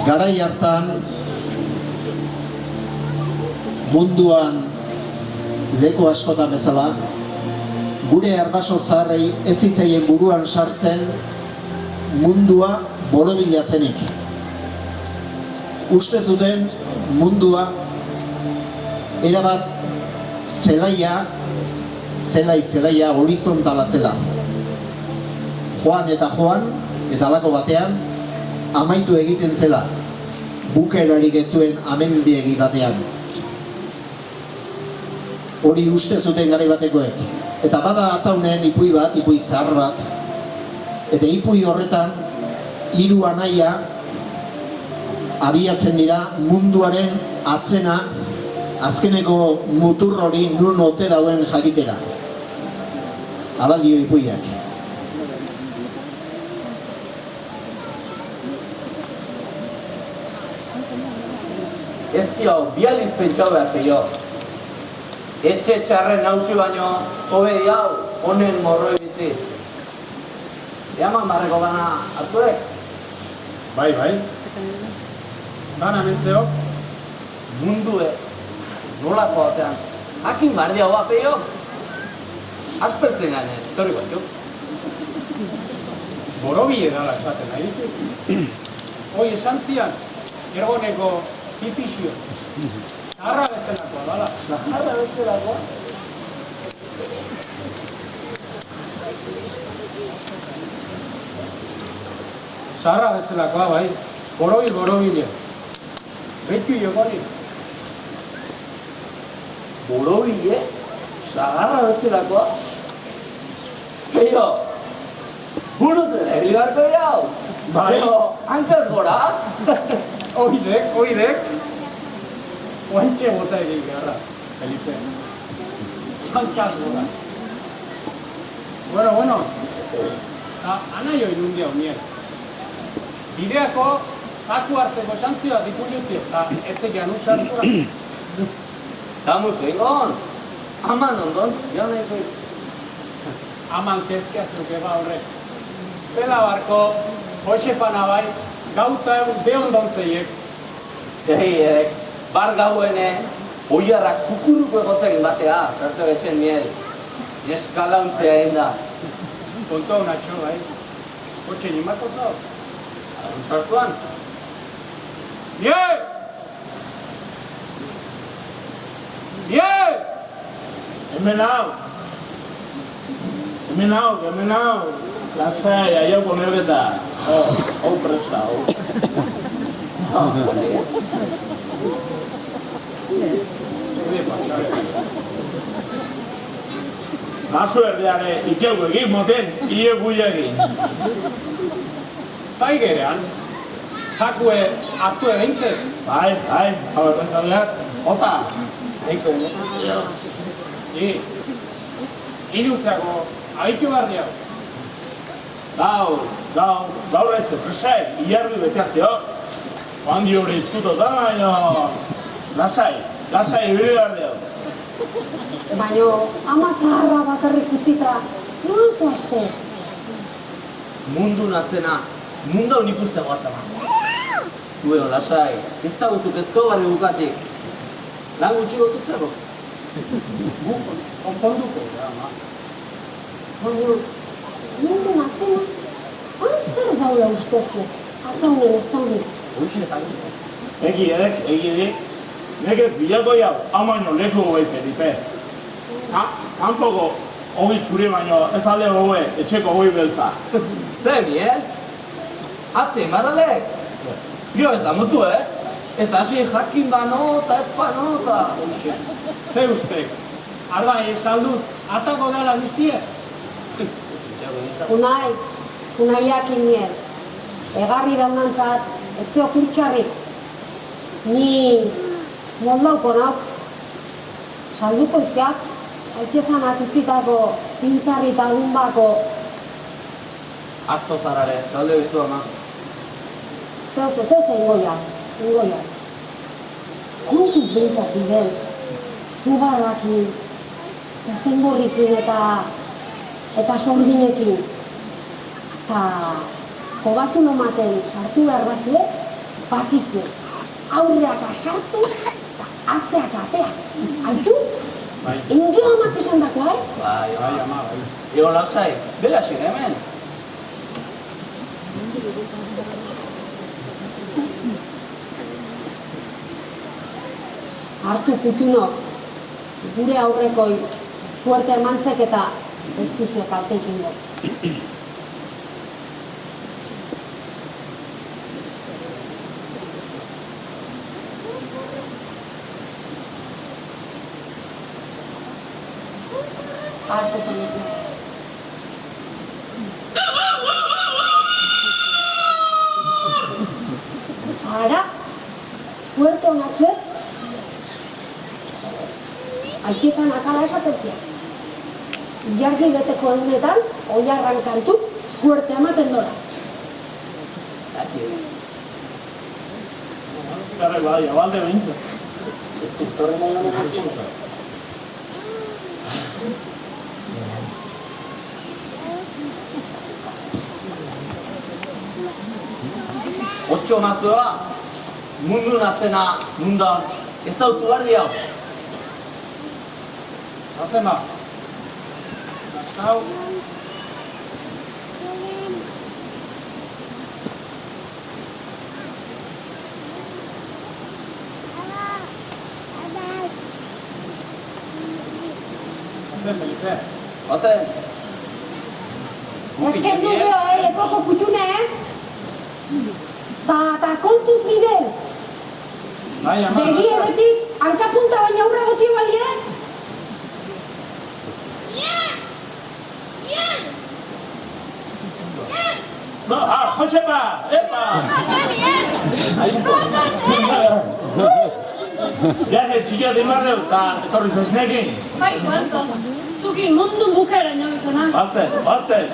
Garai hartan munduan leku askotan bezala gure arbaso zaharrei ez zitzaien buruan sartzen mundua borobila zenik. Uste zuten mundua erabat zelaia horizontala zela. Joan eta halako batean amaitu egiten zela, bukaerarik ez zuen amendiegi batean. Hori uste zuten garai batekoek. Eta bada ataunen ipuin zahar bat, eta ipuin horretan hiru anaia abiatzen dira munduaren atzena, azkeneko mutur hori nun ote dauen jakitera. Hala dio ipuiak. Ez dio, bializ pentsau behar peio. Etxe txarren nausi baino, hobe diau, honen morroi biti. Eaman barreko gana atzuek? Bai. Dana mentzeo? Mundue, nolako batean. Hakin bardia hoa peio? Aspertzen gane, torri bat jo. Borobile dala esaten nahi ditu. Hoi esantzian, ergoneko pipixio. Zaharra bezalakoa dala. Zaharra bezalakoa? Zaharra bezalakoa, bai. Borobile. Betu jogori. Borobile? Zaharra bezalakoa? Peio, buruten egilarko jau? Bai. Hankaz gora? Oidek. Oantxe bota egin gara, Felipe. Hankaz gora. Bueno. Anaio inundia unien. Bideako zaku hartzeko xantzioa dikuliuti, eta etzekean usartura. Tamutu egon, aman ondon, jaun egin. Aman kezkea zuke ba horrek. Zela barko, Josepana bai, gauta egun behondontzeiek. Erek, bar gauene, oiarrak kukuruko egotzekin batea, zertu betxen miel. Eskalauntzea egin da. Konto honatxo bai, kotxe nimako zau. Usartuan? Bien! Hemen hau. Lasai, aiau konergeta. Hau presta, hau. Baso erdeare ikeuko egin moten, ie guia egin. Zaigerean, zakue hartu egintzek. Bai, hau errentzaleak, jota. Eiko, Inutzako, abitu behar diau. Gaur ez, presai, iarri beteazio. Handi hori izkuto da, baina... Lasai, ibili behar diau. Baina, ama zaharra bakarrik utzita, non zoazte? mundu natzena, munda honik uste goatzama. Bueno, lasai, ez da guztuk ezko barri bukatik. Lan gutxi gotutzeko? Konponduko, ama. Baina, mundu natzena, zer daula ustezu, ataunen ez daunik. Hoxe eta guztu. Egi, nekez bilako jau, amaino leku goi Felipe. Kampoko hogi txuri baino ez alde goe, etxeko goi beltza. Zer, Miel? Atzin, barralek? Gio ez da mutu, Ez hasi jakin bano eta ez pano eta... Hoxe, ze ustek, arbai esaldut, atako dela bizie? Unai jakin nien. Egarri daunantzat, etzio kurtxarrik. Ni moldauko nauk. Salduko izkiak, haitxezanak utzitako zintzarri eta dunbako. Azto zarare, salde bizu ama. Zeu ingoia. Kontuz behintzat biden, sugarrakin, zezenborrikin eta sorginekin. Ta kobazun omaten sartu behar bazuet, Bakizu, aurreak asartu eta atzeak atea. Aitzu, Bai. indio amak esan dakoa, Bai, Bai, ama, bai. Ego lasai, belasik hemen. Hartu kutxunok, gure aurrekoi suerte emantzek eta ez dizue kalte ekingo. Hartu konik. Ara, suerte hona zuet, Aitxezan akala esatetia. Ilargi beteko egunetan, oiarran kantu, suerte ematen dora. Zerre bai, abalde behintzen. Ez dut torre nahi honek hartzen. Otxo mazua, mundu natzena, mundan, ez dautu bardi hau. Azema. Naskau. Azen, Felipe. Bazen. Ez du geho, lepoko kutxune, Ta kontuz bidel. Bai, ama. Begie betik, hankapunta baina aurra gotio balie. Josepa! Epa! Viaje txikia dimardeu, eta etorri zesnekin. Bai, Zukin mundu bukera ino gizona. Batzen.